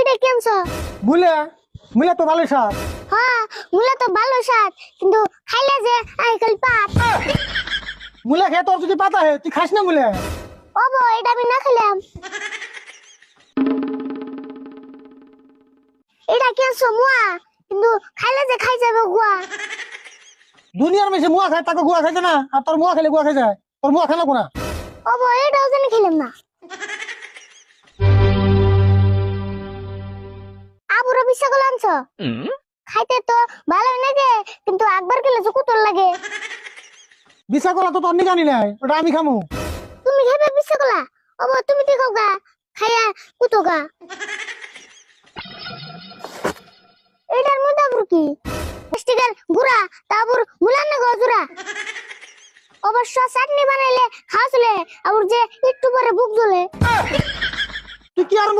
এটা কেনছো? মুলা মুলা তো ভালো স্বাদ। হ্যাঁ, মুলা তো ভালো স্বাদ, কিন্তু খাইলে যে আইকাল পাত। মুলা খেয়ে তোর যদি পাতা হে তুই খাস না মুলা। ওবো, এটা আমি না খেলাম। এটা কেনছো মুয়া, কিন্তু খাইলে যে খাই যাবে গুয়া। দুনিয়ার মেশে মুয়া খায় তাকে গুয়া খাইছে না, আর তোর মুয়া খেলে গুয়া খাই যায়। তোর মুয়া খেলা কোনা। ওবো, এটাও জানি খেলাম না। আবুরা বিশ্বাস করলে আনছো? খাইতে তো ভালোই লাগে, কিন্তু একবার খেলে যে কুতর লাগে। বিচা কলা তো তোর নি জানি নাই, ওটা আমি খামু। তুমি খাইবে বিশ্বাস করলা? ওবো, তুমি ঠিক গা, খাইয়া কুতো গা। এটার মধ্যে আবুর কি প্লাস্টিকের গুড়া, তারপর মুলান না গজুরা। অবশ্য চাটনি বানাইলে খাওয়া চলে, আবুর যে একটু পরে বুক জ্বলে। তুই কি আর